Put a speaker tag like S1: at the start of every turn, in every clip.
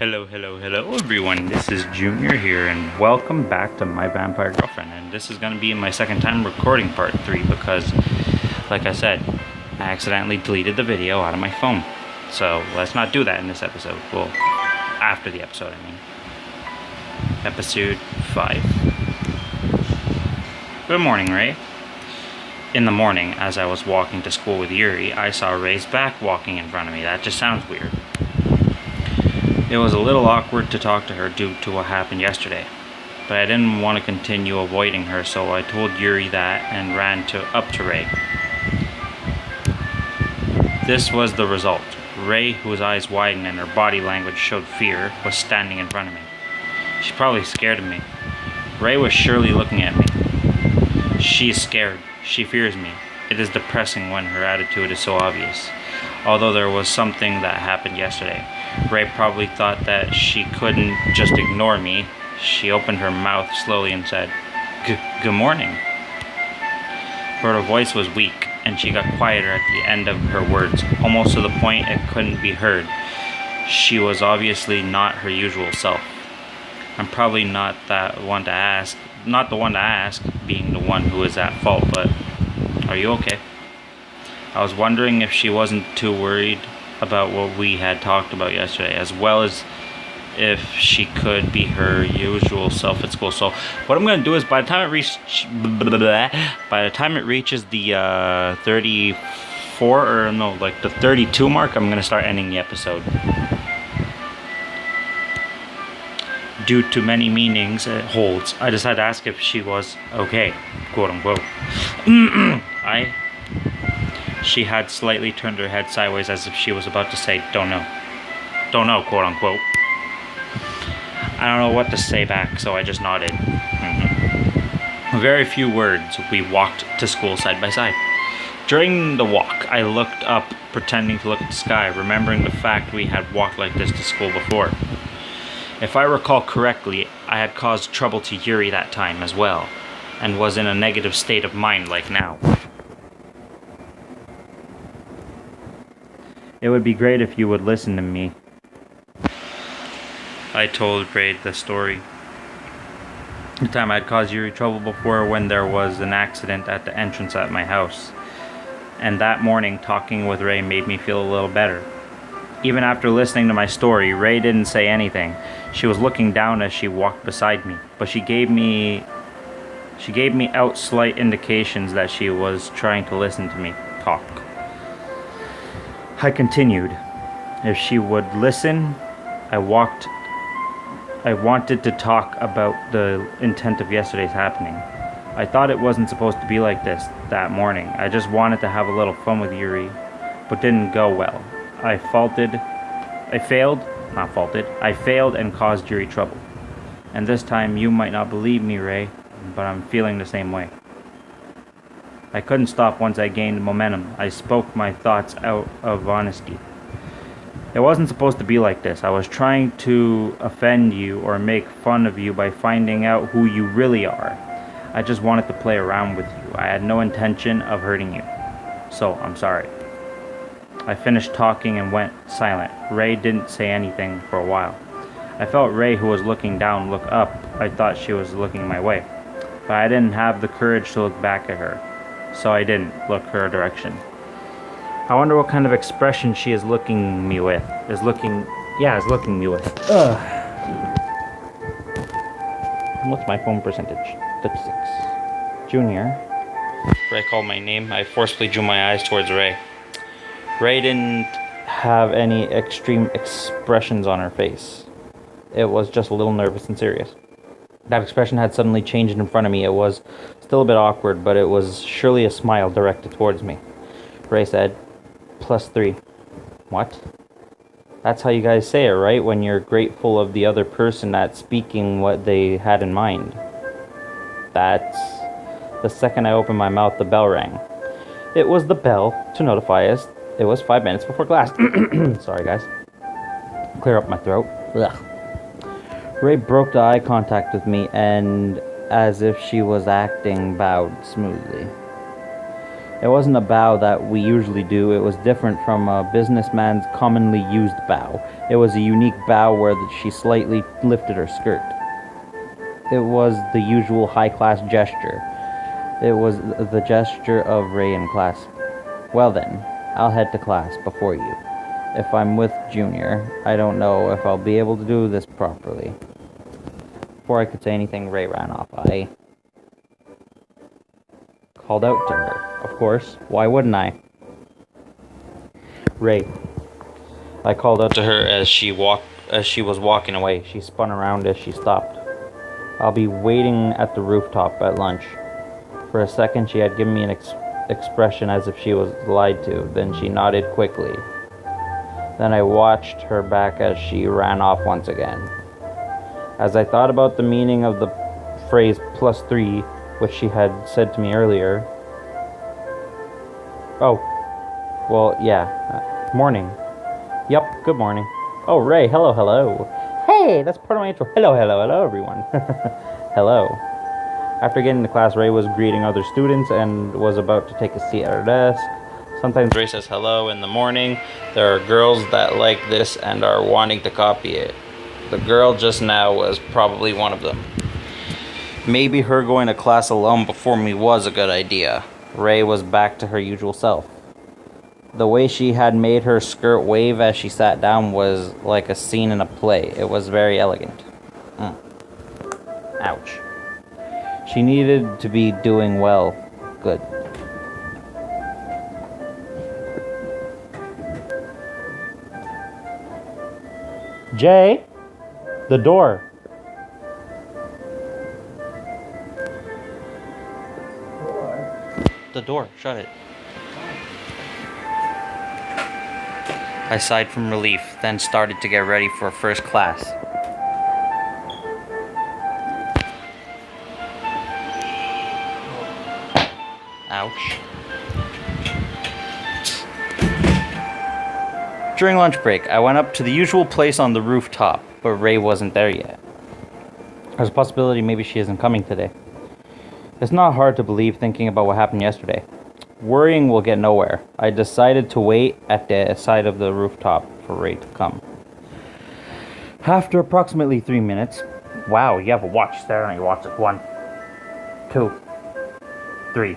S1: Hello everyone, this is Junior here and welcome back to My Vampire Girlfriend, and this is going to be my second time recording part 3 because, like I said, I accidentally deleted the video out of my phone. So let's not do that in this episode. Well, after the episode, I mean. Episode 5. Good morning, Ray. In the morning, as I was walking to school with Yuri, I saw Ray's back walking in front of me. That just sounds weird. It was a little awkward to talk to her due to what happened yesterday, but I didn't want to continue avoiding her, so I told Yuri that and ran up to Ray. This was the result. Ray, whose eyes widened and her body language showed fear, was standing in front of me. She's probably scared of me. Ray was surely looking at me. She is scared. She fears me. It is depressing when her attitude is so obvious. Although there was something that happened yesterday. Ray probably thought that she couldn't just ignore me. She opened her mouth slowly and said, Good morning. But her voice was weak, and she got quieter at the end of her words, almost to the point it couldn't be heard. She was obviously not her usual self. I'm probably not the one to ask, being the one who is at fault, but are you okay? I was wondering if she wasn't too worried about what we had talked about yesterday, as well as if she could be her usual self at school. So what I'm going to do is by the time it reaches the 32 mark, I'm going to start ending the episode. Due to many meanings it holds, I decided to ask if she was okay, quote unquote. She had slightly turned her head sideways as if she was about to say, don't know, quote unquote. I don't know what to say back, so I just nodded. Very few words. We walked to school side by side. During the walk, I looked up, pretending to look at the sky, remembering the fact we had walked like this to school before. If I recall correctly, I had caused trouble to Yuri that time as well, and was in a negative state of mind like now. It would be great if you would listen to me. I told Ray the story. The time I'd caused Yuri trouble before when there was an accident at the entrance at my house. And that morning, talking with Ray made me feel a little better. Even after listening to my story, Ray didn't say anything. She was looking down as she walked beside me, but she gave me out slight indications that she was trying to listen to me talk. I continued. If she would listen, I wanted to talk about the intent of yesterday's happening. I thought it wasn't supposed to be like this that morning. I just wanted to have a little fun with Yuri, but didn't go well. I failed and caused Yuri trouble. And this time you might not believe me, Ray, but I'm feeling the same way. I couldn't stop once I gained momentum. I spoke my thoughts out of honesty. It wasn't supposed to be like this. I was trying to offend you or make fun of you by finding out who you really are. I just wanted to play around with you. I had no intention of hurting you. So, I'm sorry. I finished talking and went silent. Ray didn't say anything for a while. I felt Ray, who was looking down, look up. I thought she was looking my way. But I didn't have the courage to look back at her. So I didn't look her direction. I wonder what kind of expression she is looking me with. Looking me with. What's my phone percentage? 56. Junior. Ray called my name. I forcefully drew my eyes towards Ray. Ray didn't have any extreme expressions on her face. It was just a little nervous and serious. That expression had suddenly changed in front of me. It was still a bit awkward, but it was surely a smile directed towards me. Ray said, +3. What? That's how you guys say it, right? When you're grateful of the other person that's speaking what they had in mind. That's... The second I opened my mouth, the bell rang. It was the bell to notify us it was 5 minutes before class. Sorry, guys. Clear up my throat. Ugh. Ray broke the eye contact with me and, as if she was acting, bowed smoothly. It wasn't a bow that we usually do. It was different from a businessman's commonly used bow. It was a unique bow where she slightly lifted her skirt. It was the usual high-class gesture. It was the gesture of Ray in class. Well then, I'll head to class before you. If I'm with Junior, I don't know if I'll be able to do this properly. Before I could say anything, Ray ran off. I called out to her. Of course, why wouldn't I? Ray. I called out to her as she was walking away. She spun around as she stopped. I'll be waiting at the rooftop at lunch. For a second, she had given me an expression as if she was lied to. Then she nodded quickly. Then I watched her back as she ran off once again. As I thought about the meaning of the phrase +3, which she had said to me earlier. Oh, well, yeah. Morning. Yup, good morning. Oh, Ray, hello, hello. Hey, that's part of my intro. Hello, hello, hello, everyone. Hello. After getting to class, Ray was greeting other students and was about to take a seat at her desk. Sometimes Ray says hello in the morning. There are girls that like this and are wanting to copy it. The girl just now was probably one of them. Maybe her going to class alone before me was a good idea. Ray was back to her usual self. The way she had made her skirt wave as she sat down was like a scene in a play. It was very elegant. Ouch. She needed to be doing well. Good. Jay? The door. The door. Shut it. I sighed from relief, then started to get ready for first class. Ouch. During lunch break, I went up to the usual place on the rooftop, but Ray wasn't there yet. There's a possibility maybe she isn't coming today. It's not hard to believe thinking about what happened yesterday. Worrying will get nowhere. I decided to wait at the side of the rooftop for Ray to come. After approximately 3 minutes... Wow, you have a watch there and you watch it. 1, 2, 3.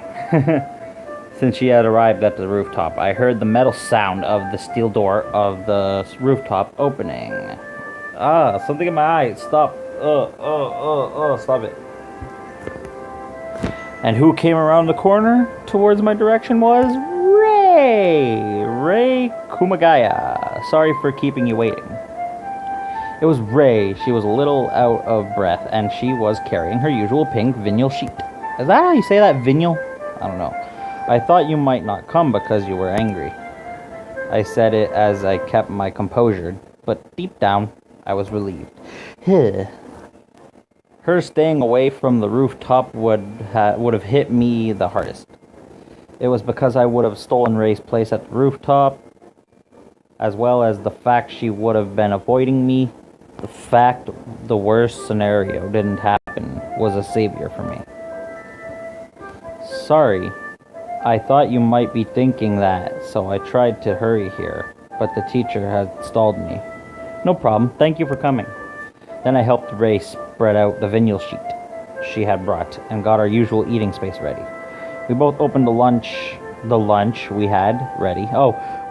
S1: Since she had arrived at the rooftop, I heard the metal sound of the steel door of the rooftop opening. Something in my eye. Stop. Stop it. And who came around the corner towards my direction was Ray Kumagaya. Sorry for keeping you waiting. It was Ray. She was a little out of breath, and she was carrying her usual pink vinyl sheet. Is that how you say that, vinyl? I don't know. I thought you might not come because you were angry. I said it as I kept my composure, but deep down, I was relieved. Her staying away from the rooftop would have hit me the hardest. It was because I would have stolen Ray's place at the rooftop, as well as the fact she would have been avoiding me. The fact the worst scenario didn't happen was a savior for me. Sorry, I thought you might be thinking that, so I tried to hurry here, but the teacher had stalled me. No problem, thank you for coming. Then I helped Ray spread out the vinyl sheet she had brought and got our usual eating space ready. We both opened the lunch we had ready.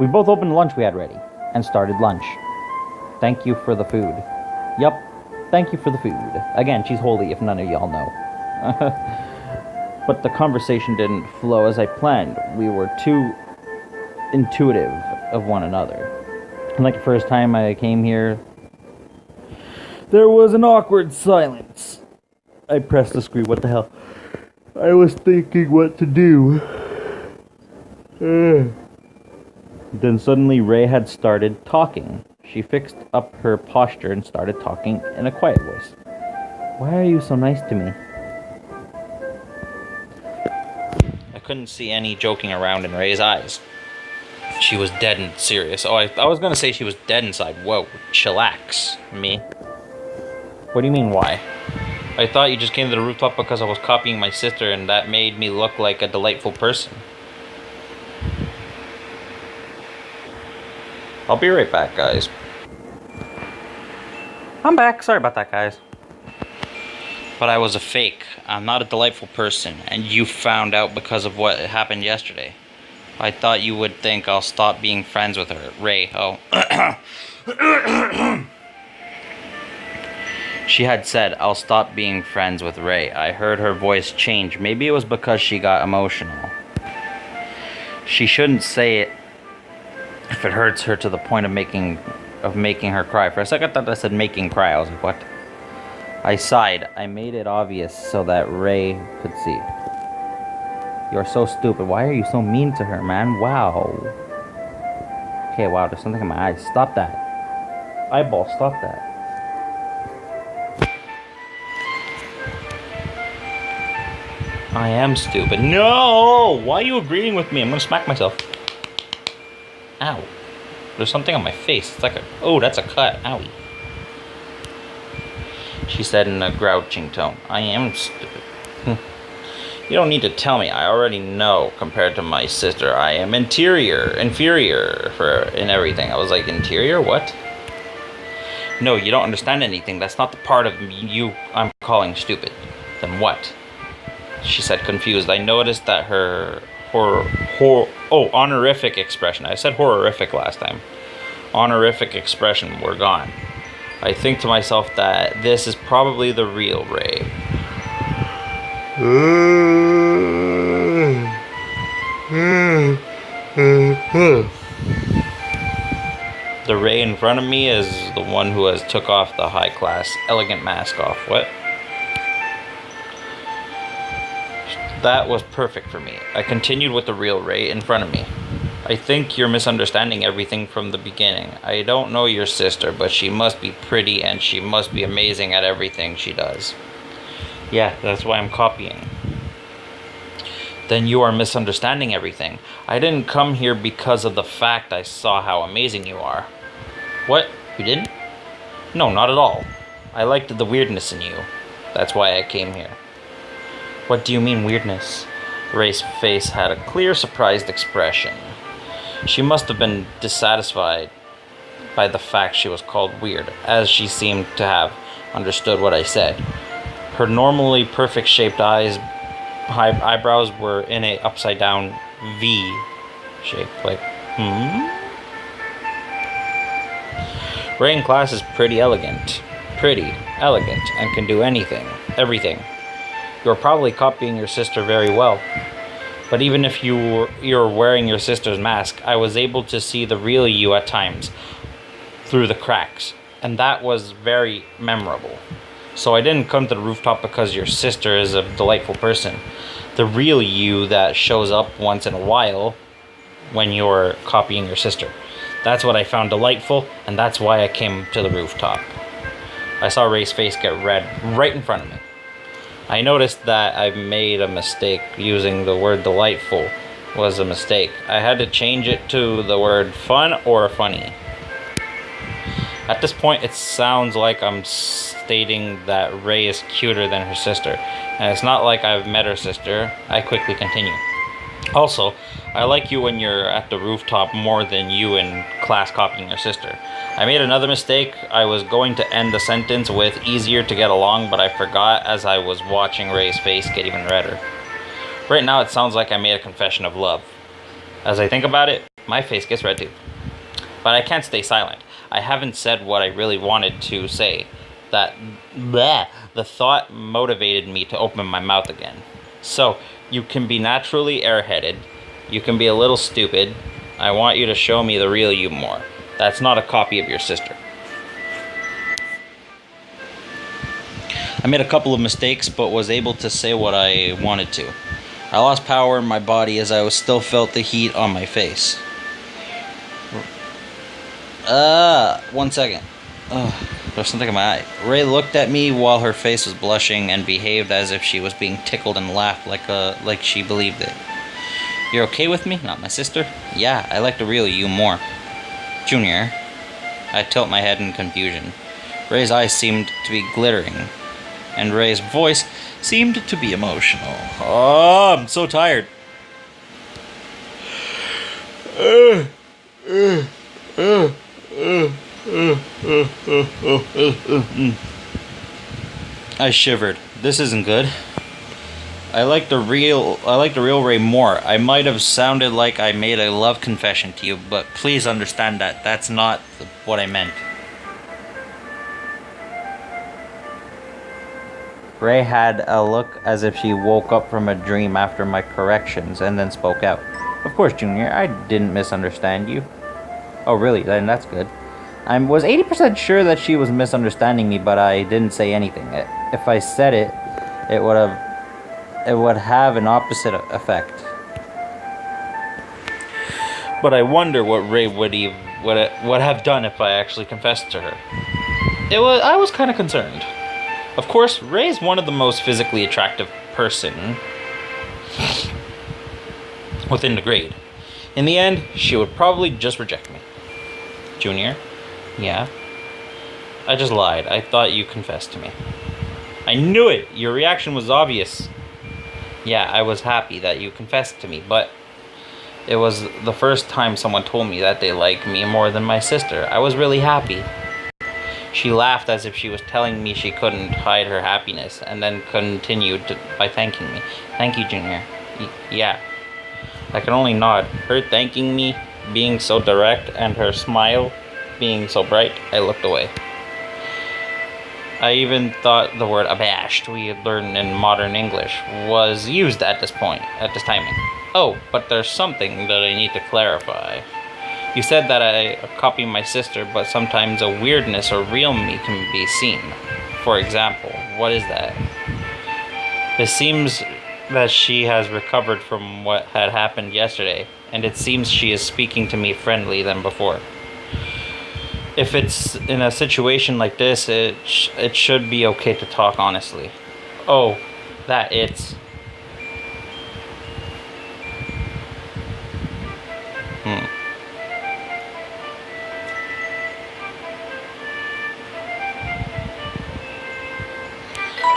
S1: We both opened the lunch we had ready and started lunch. Thank you for the food. Yup, thank you for the food. Again, she's holy if none of y'all know. But the conversation didn't flow as I planned. We were too intuitive of one another. Like the first time I came here, there was an awkward silence. I pressed the screen. What the hell? I was thinking what to do. Then suddenly Ray had started talking. She fixed up her posture and started talking in a quiet voice. Why are you so nice to me? I couldn't see any joking around in Ray's eyes. She was dead and serious. I was gonna say she was dead inside. Whoa, chillax. Me? What do you mean, why? I thought you just came to the rooftop because I was copying my sister and that made me look like a delightful person. I'll be right back, guys. I'm back. Sorry about that, guys. But I was a fake. I'm not a delightful person, and you found out because of what happened yesterday. I thought you would think I'll stop being friends with her. Ray, oh. She had said, I'll stop being friends with Ray. I heard her voice change. Maybe it was because she got emotional. She shouldn't say it if it hurts her to the point of making her cry. For a second I thought I said making cry. I was like, what? I sighed. I made it obvious so that Ray could see. You're so stupid. Why are you so mean to her, man? Wow. Okay, wow, there's something in my eyes. Stop that. Eyeball, stop that. I am stupid. No! Why are you agreeing with me? I'm gonna smack myself. Ow. There's something on my face. It's like a... Oh, that's a cut. Owie. She said in a grouching tone. I am stupid. You don't need to tell me. I already know. Compared to my sister, I am inferior in everything. I was like, interior? What? No, you don't understand anything. That's not the part of you I'm calling stupid. Then what? She said, confused. I noticed that her honorific expression. I said horrific last time. Honorific expression were gone. I think to myself that this is probably the real Ray. The Ray in front of me is the one who has took off the high-class, elegant mask off. What? That was perfect for me. I continued with the real Ray in front of me. I think you're misunderstanding everything from the beginning. I don't know your sister, but she must be pretty and she must be amazing at everything she does. Yeah, that's why I'm copying. Then you are misunderstanding everything. I didn't come here because of the fact I saw how amazing you are. What? You didn't? No, not at all. I liked the weirdness in you. That's why I came here. What do you mean, weirdness? Ray's face had a clear, surprised expression. She must have been dissatisfied by the fact she was called weird, as she seemed to have understood what I said. Her normally perfect-shaped eyebrows were in a upside-down V shape, like, Ray in class is pretty elegant, and can do everything. You're probably copying your sister very well. But even if you're wearing your sister's mask, I was able to see the real you at times through the cracks, and that was very memorable. So I didn't come to the rooftop because your sister is a delightful person. The real you that shows up once in a while when you're copying your sister. That's what I found delightful, and that's why I came to the rooftop. I saw Ray's face get red right in front of me. I noticed that I made a mistake. Using the word delightful was a mistake. I had to change it to the word fun or funny. At this point, it sounds like I'm stating that Ray is cuter than her sister, and it's not like I've met her sister. I quickly continue. Also, I like you when you're at the rooftop more than you in class copying your sister. I made another mistake. I was going to end the sentence with easier to get along, but I forgot as I was watching Ray's face get even redder. Right now it sounds like I made a confession of love. As I think about it, my face gets red too. But I can't stay silent. I haven't said what I really wanted to say. The thought motivated me to open my mouth again. So, you can be naturally airheaded. You can be a little stupid. I want you to show me the real you more. That's not a copy of your sister. I made a couple of mistakes, but was able to say what I wanted to. I lost power in my body as I still felt the heat on my face. 1 second. There's something in my eye. Ray looked at me while her face was blushing and behaved as if she was being tickled and laughed like she believed it. You're okay with me? Not my sister? Yeah, I like the real you more. Junior. I tilt my head in confusion. Ray's eyes seemed to be glittering, and Ray's voice seemed to be emotional. Oh, I'm so tired. I shivered. This isn't good. I like the real Ray more. I might have sounded like I made a love confession to you, but please understand that that's not what I meant. Ray had a look as if she woke up from a dream after my corrections and then spoke out. Of course, Junior, I didn't misunderstand you. Oh, really? Then that's good. I was 80% sure that she was misunderstanding me, but I didn't say anything. If I said it, it would have an opposite effect. But I wonder what Ray would have done if I actually confessed to her. I was kind of concerned. Of course, Ray is one of the most physically attractive person within the grade. In the end, she would probably just reject me. Junior? Yeah? I just lied. I thought you confessed to me. I knew it! Your reaction was obvious. Yeah, I was happy that you confessed to me, but it was the first time someone told me that they liked me more than my sister. I was really happy. She laughed as if she was telling me she couldn't hide her happiness, and then continued by thanking me. Thank you, Junior. Yeah. I could only nod. Her thanking me, being so direct, and her smile being so bright, I looked away. I even thought the word abashed we had learned in modern English was used at this timing. Oh, but there's something that I need to clarify. You said that I copy my sister, but sometimes a weirdness or real me can be seen. For example, what is that? It seems that she has recovered from what had happened yesterday, and it seems she is speaking to me friendly than before. If it's in a situation like this, it should be okay to talk honestly. Oh, that it's...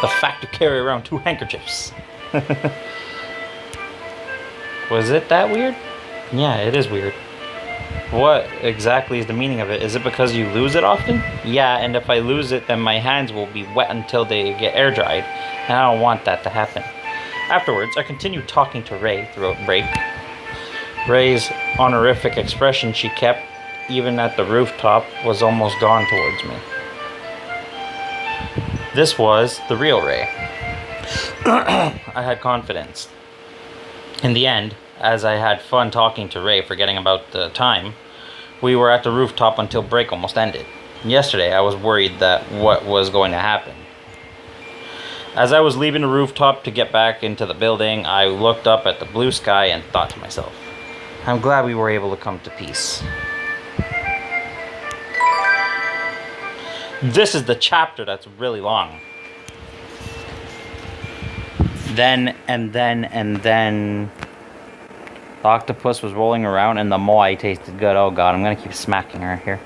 S1: The fact to carry around 2 handkerchiefs. Was it that weird? Yeah, it is weird. What exactly is the meaning of it? Is it because you lose it often? Yeah, and if I lose it, then my hands will be wet until they get air dried, and I don't want that to happen. Afterwards, I continued talking to Ray throughout break. Ray's honorific expression she kept, even at the rooftop, was almost gone towards me. This was the real Ray. I had confidence. In the end, as I had fun talking to Ray, forgetting about the time, we were at the rooftop until break almost ended. Yesterday, I was worried that what was going to happen. As I was leaving the rooftop to get back into the building, I looked up at the blue sky and thought to myself, I'm glad we were able to come to peace. This is the chapter that's really long. Then, the octopus was rolling around and the moai tasted good. Oh god, I'm gonna keep smacking her here.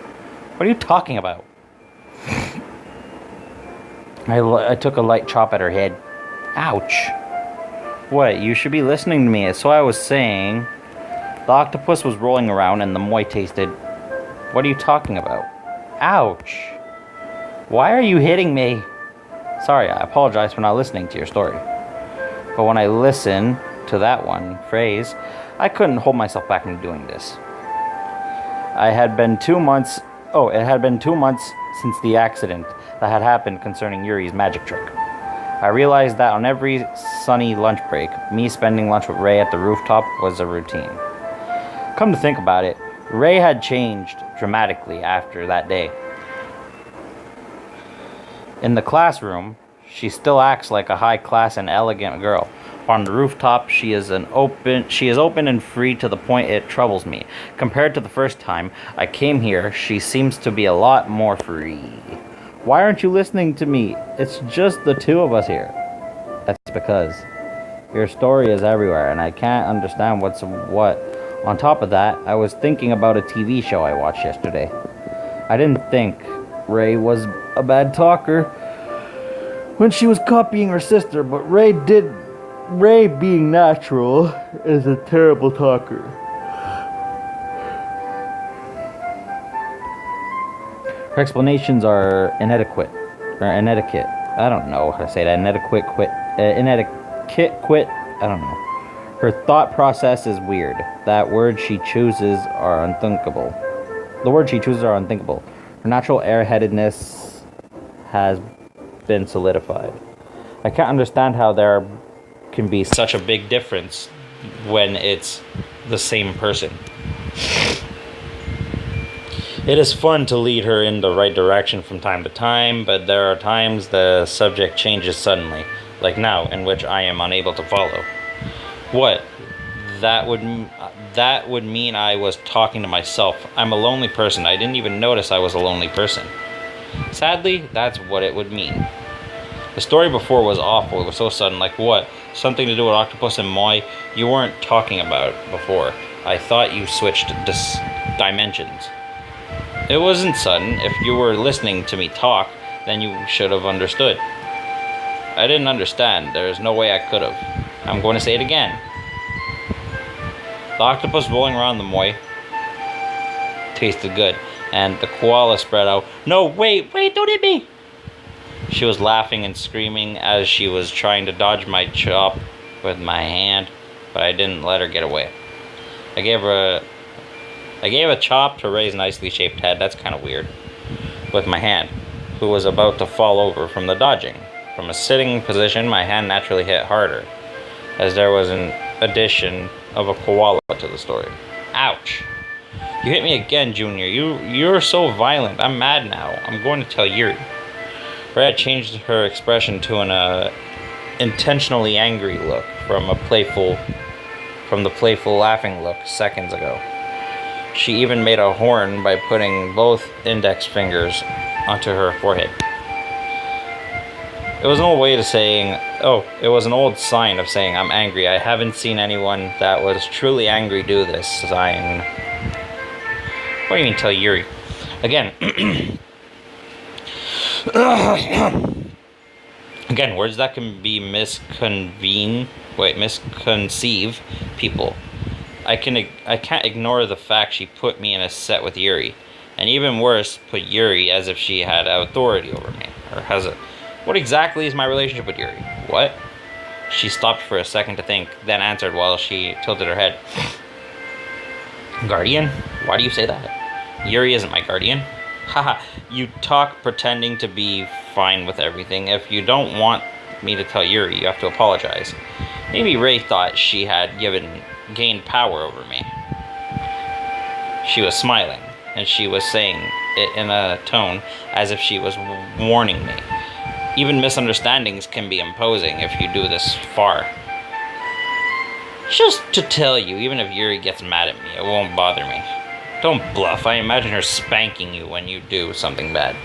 S1: What are you talking about? I took a light chop at her head. Ouch. What, you should be listening to me. So I was saying, the octopus was rolling around and the moai tasted... What are you talking about? Ouch. Why are you hitting me? Sorry, I apologize for not listening to your story. But when I listen to that one phrase, I couldn't hold myself back from doing this. It had been 2 months since the accident that had happened concerning Yuri's magic trick. I realized that on every sunny lunch break, me spending lunch with Ray at the rooftop was a routine. Come to think about it, Ray had changed dramatically after that day. In the classroom, she still acts like a high-class and elegant girl. On the rooftop, she is open and free to the point it troubles me. Compared to the first time I came here, she seems to be a lot more free. Why aren't you listening to me? It's just the two of us here. That's because your story is everywhere, and I can't understand what's what. On top of that, I was thinking about a TV show I watched yesterday. I didn't think Ray was a bad talker when she was copying her sister, but Ray, being natural, is a terrible talker.
S2: Her explanations are inadequate. Or inadequate. I don't know how to say that. Inadequate. I don't know. Her thought process is weird. That word she chooses are unthinkable. The words she chooses are unthinkable. Her natural airheadedness has been solidified. I can't understand how there can be such a big difference when it's the same person. It is fun to lead her in the right direction from time to time, but there are times the subject changes suddenly, like now, in which I am unable to follow. What? That would mean I was talking to myself. I'm a lonely person. I didn't even notice I was a lonely person. Sadly, that's what it would mean. The story before was awful. It was so sudden. Like what? Something to do with Octopus and Moi you weren't talking about before. I thought you switched dimensions. It wasn't sudden. If you were listening to me talk, then you should have understood. I didn't understand. There's no way I could have. I'm going to say it again. The octopus rolling around the Moi tasted good, and the koala spread out. No, wait, don't hit me! She was laughing and screaming as she was trying to dodge my chop with my hand, but I didn't let her get away. I gave a chop to Ray's nicely shaped head. That's kind of weird. With my hand, who was about to fall over from the dodging. From a sitting position, my hand naturally hit harder, as there was an addition of a koala to the story. Ouch! You hit me again, Junior. You're so violent. I'm mad now. I'm going to tell Yuri. Ray had changed her expression to an intentionally angry look from the playful laughing look seconds ago. She even made a horn by putting both index fingers onto her forehead. It was an old way to saying, it was an old sign of saying I'm angry. I haven't seen anyone that was truly angry do this sign. What do you mean tell Yuri? Again. Again, words that can be misconceive people. I can't ignore the fact she put me in a set with Yuri. And even worse, put Yuri as if she had authority over me. Or has it. What exactly is my relationship with Yuri? What? She stopped for a second to think, then answered while she tilted her head. Guardian? Why do you say that? Yuri isn't my guardian. Haha, you talk pretending to be fine with everything. If you don't want me to tell Yuri, you have to apologize. Maybe Ray thought she had gained power over me. She was smiling, and she was saying it in a tone as if she was warning me. Even misunderstandings can be imposing if you do this far. Just to tell you, even if Yuri gets mad at me, it won't bother me. Don't bluff. I imagine her spanking you when you do something bad.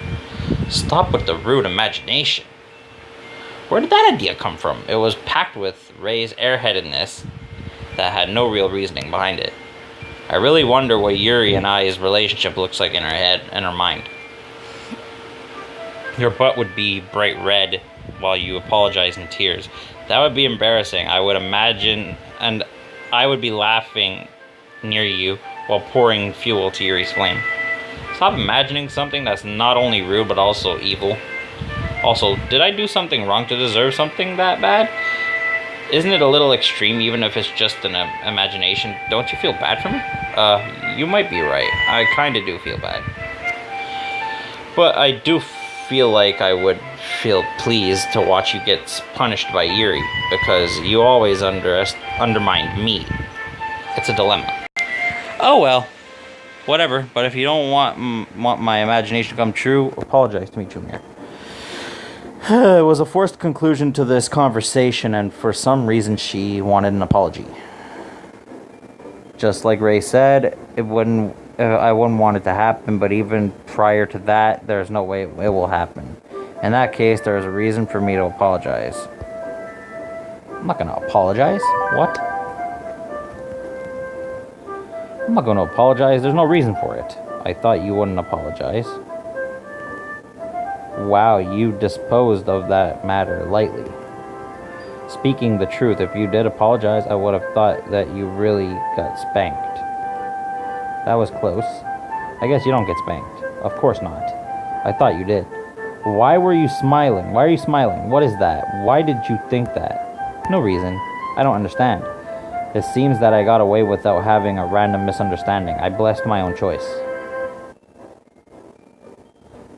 S2: Stop with the rude imagination. Where did that idea come from? It was packed with Ray's airheadedness that had no real reasoning behind it. I really wonder what Yuri and I's relationship looks like in her head and her mind. Your butt would be bright red while you apologize in tears. That would be embarrassing, I would imagine, and I would be laughing near you while pouring fuel to Yuri's flame. Stop imagining something that's not only rude but also evil. Also, did I do something wrong to deserve something that bad? Isn't it a little extreme even if it's just an imagination? Don't you feel bad for me? You might be right. I kinda do feel bad. But I do feel like I would feel pleased to watch you get punished by Yuri, because you always undermined me. It's a dilemma. Oh well, whatever. But if you don't want my imagination to come true, apologize to me, Junior. It was a forced conclusion to this conversation, and for some reason she wanted an apology. Just like Ray said, I wouldn't want it to happen, but even prior to that, there's no way it will happen. In that case, there's a reason for me to apologize. I'm not going to apologize. What? I'm not going to apologize. There's no reason for it. I thought you wouldn't apologize. Wow, you disposed of that matter lightly. Speaking the truth, if you did apologize, I would have thought that you really got spanked. That was close. I guess you don't get spanked. Of course not. I thought you did. Why were you smiling? Why are you smiling? What is that? Why did you think that? No reason. I don't understand. It seems that I got away without having a random misunderstanding. I blessed my own choice.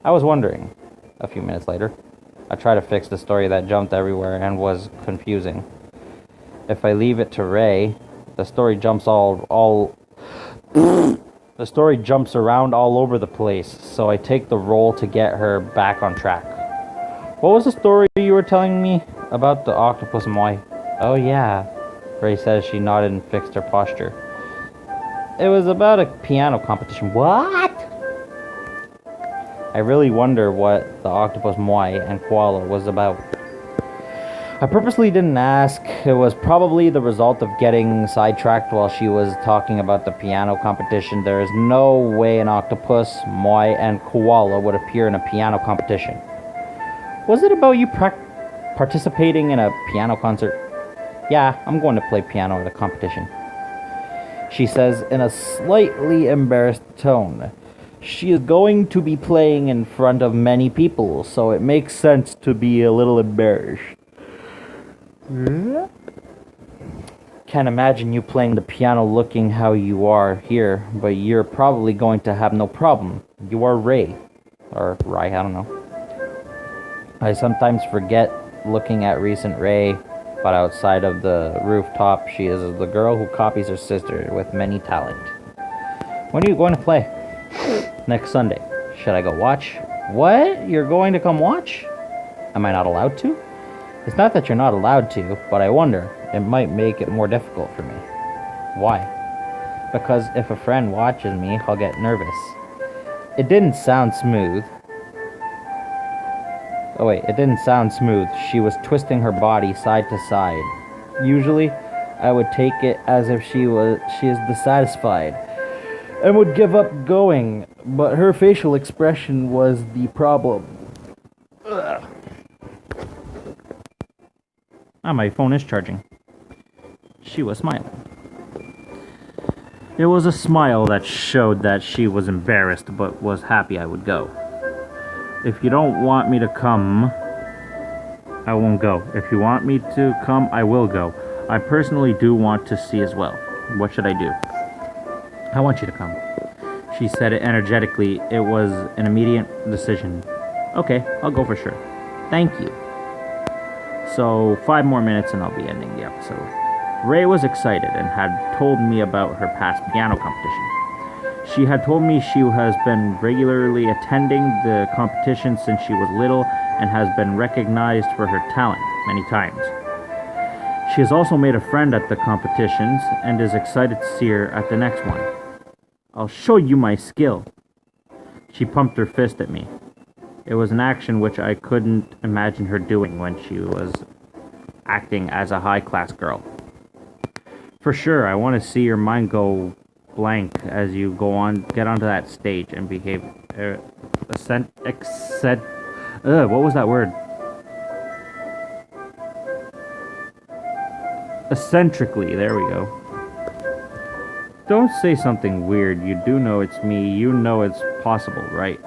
S2: I was wondering. A few minutes later, I tried to fix the story that jumped everywhere and was confusing. If I leave it to Ray, the story jumps the story jumps around all over the place, so I take the role to get her back on track. What was the story you were telling me about the octopus Moi? Oh yeah, Ray says. She nodded and fixed her posture. It was about a piano competition. What? I really wonder what the octopus Moi and koala was about. I purposely didn't ask. It was probably the result of getting sidetracked while she was talking about the piano competition. There is no way an octopus, Moi, and koala would appear in a piano competition. Was it about you participating in a piano concert? Yeah, I'm going to play piano at a competition, she says in a slightly embarrassed tone. She is going to be playing in front of many people, so it makes sense to be a little embarrassed. Can't imagine you playing the piano looking how you are here, but you're probably going to have no problem. You are Ray. Or Rai, I don't know. I sometimes forget looking at recent Ray, but outside of the rooftop, she is the girl who copies her sister with many talent. When are you going to play? Next Sunday. Should I go watch? What? You're going to come watch? Am I not allowed to? It's not that you're not allowed to, but I wonder, it might make it more difficult for me. Why? Because if a friend watches me, I'll get nervous. It didn't sound smooth. Oh wait, it didn't sound smooth. She was twisting her body side to side. Usually, I would take it as if she is dissatisfied and would give up going, but her facial expression was the problem. Ugh. Ah, my phone is charging. She was smiling. It was a smile that showed that she was embarrassed but was happy I would go. If you don't want me to come, I won't go. If you want me to come, I will go. I personally do want to see as well. What should I do? I want you to come. She said it energetically. It was an immediate decision. Okay, I'll go for sure. Thank you. So, 5 more minutes and I'll be ending the episode. Ray was excited and had told me about her past piano competition. She had told me she has been regularly attending the competition since she was little and has been recognized for her talent many times. She has also made a friend at the competitions and is excited to see her at the next one. I'll show you my skill. She pumped her fist at me. It was an action which I couldn't imagine her doing when she was acting as a high-class girl. For sure, I want to see your mind go blank as you get onto that stage and behave what was that word? Eccentrically, there we go. Don't say something weird. You do know it's me. You know it's possible, right?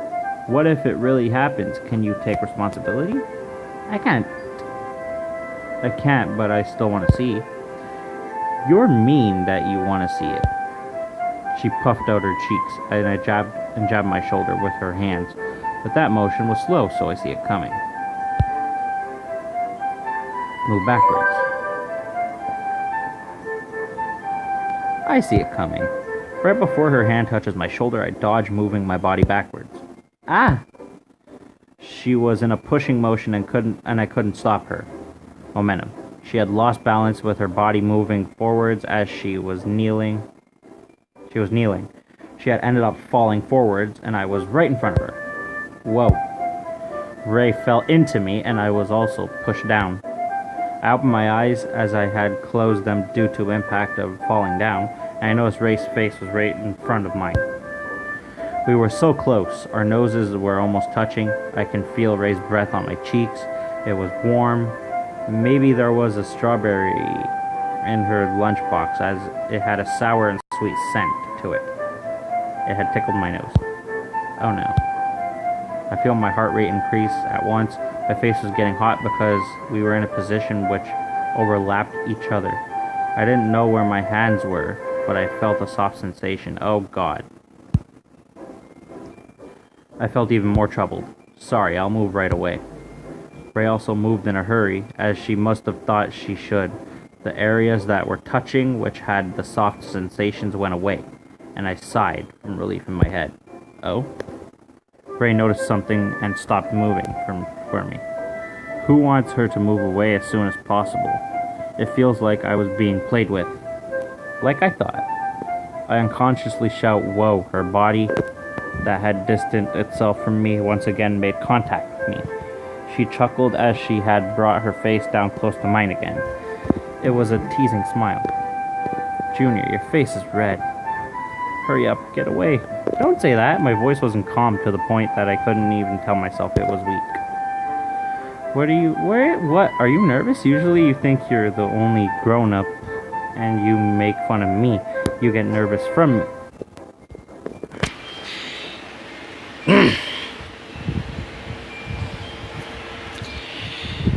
S2: What if it really happens? Can you take responsibility? I can't, but I still want to see. You're mean that you want to see it. She puffed out her cheeks, and I jabbed my shoulder with her hands, but that motion was slow, so I see it coming. Move backwards. I see it coming. Right before her hand touches my shoulder, I dodge, moving my body backwards. Ah! She was in a pushing motion and I couldn't stop her. Momentum. She had lost balance with her body moving forwards as she was kneeling. She had ended up falling forwards, and I was right in front of her. Whoa. Ray fell into me, and I was also pushed down. I opened my eyes as I had closed them due to impact of falling down, and I noticed Ray's face was right in front of mine. We were so close. Our noses were almost touching. I can feel Ray's breath on my cheeks. It was warm. Maybe there was a strawberry in her lunchbox, as it had a sour and sweet scent to it. It had tickled my nose. Oh no.
S1: I feel my heart rate increase at once. My face was getting hot because we were in a position which overlapped each other. I didn't know where my hands were, but I felt a soft sensation. Oh God. I felt even more troubled. Sorry, I'll move right away. Ray also moved in a hurry, as she must have thought she should. The areas that were touching, which had the soft sensations, went away, and I sighed from relief in my head. Oh? Ray noticed something and stopped moving for me. Who wants her to move away as soon as possible? It feels like I was being played with. Like I thought. I unconsciously shout, "Whoa!" Her body, that had distanced itself from me, once again made contact with me. She chuckled as she had brought her face down close to mine again. It was a teasing smile. "Junior, your face is red. Hurry up, get away." "Don't say that." My voice wasn't calm to the point that I couldn't even tell myself it was weak. What? Are you nervous? Usually you think you're the only grown-up and you make fun of me. You get nervous from me.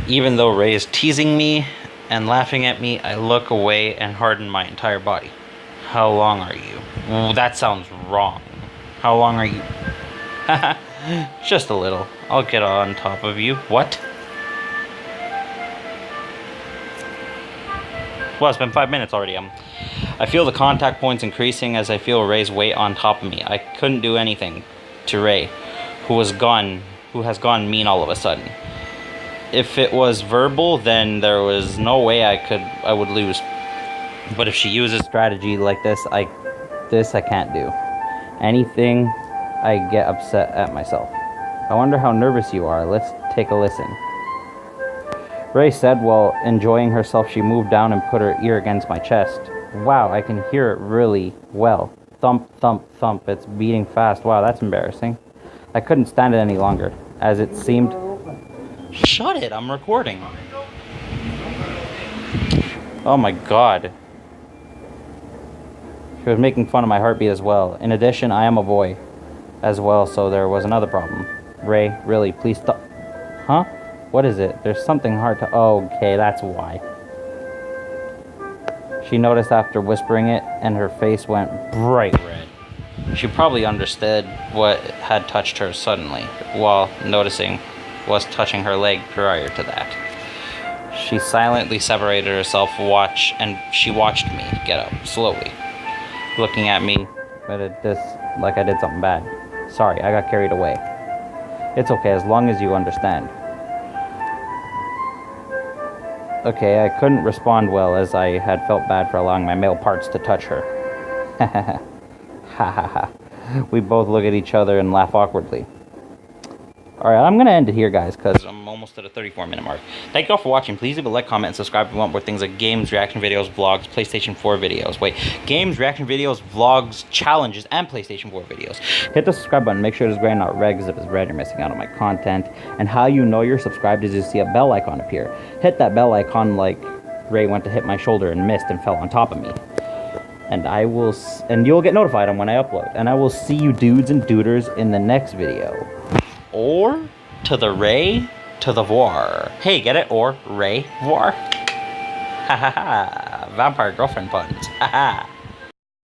S2: Even though Ray is teasing me and laughing at me, I look away and harden my entire body. How long are you? Well, that sounds wrong. How long are you? Just a little. I'll get on top of you. What? Well, it's been 5 minutes already. I feel the contact points increasing as I feel Ray's weight on top of me. I couldn't do anything to Ray, who has gone mean all of a sudden. If it was verbal, then there was no way I would lose. But if she uses strategy like this, I can't do. Anything, I get upset at myself. I wonder how nervous you are. Let's take a listen. Ray said while enjoying herself. She moved down and put her ear against my chest. Wow, I can hear it really well. Thump, thump, thump. It's beating fast. Wow, that's embarrassing. I couldn't stand it any longer, as it seemed... Shut it, I'm recording. Oh my God. She was making fun of my heartbeat as well. In addition, I am a boy as well, so there was another problem. Ray, really, please stop. Huh? What is it? There's something hard to... Okay, that's why. She noticed after whispering it, and her face went bright red. She probably understood what had touched her suddenly, while noticing was touching her leg prior to that. She silently separated herself, and she watched me get up, slowly, looking at me, but like I did something bad. Sorry, I got carried away. It's okay, as long as you understand. Okay, I couldn't respond well, as I had felt bad for allowing my male parts to touch her. Ha ha ha. We both look at each other and laugh awkwardly. Alright, I'm going to end it here, guys, because I'm almost at a 34-minute mark. Thank you all for watching. Please leave a like, comment, and subscribe if you want more things like games, reaction videos, vlogs, PlayStation 4 videos. Wait, games, reaction videos, vlogs, challenges, and PlayStation 4 videos. Hit the subscribe button. Make sure it's gray, not red, because if it's red, you're missing out on my content. And how you know you're subscribed is you see a bell icon appear. Hit that bell icon like Ray went to hit my shoulder and missed and fell on top of me. And you'll get notified on when I upload. And I will see you dudes and duders in the next video. Or to the Ray to the voir. Hey, get it? Or Ray voir. Ha ha ha. Vampire girlfriend puns. Ha ha.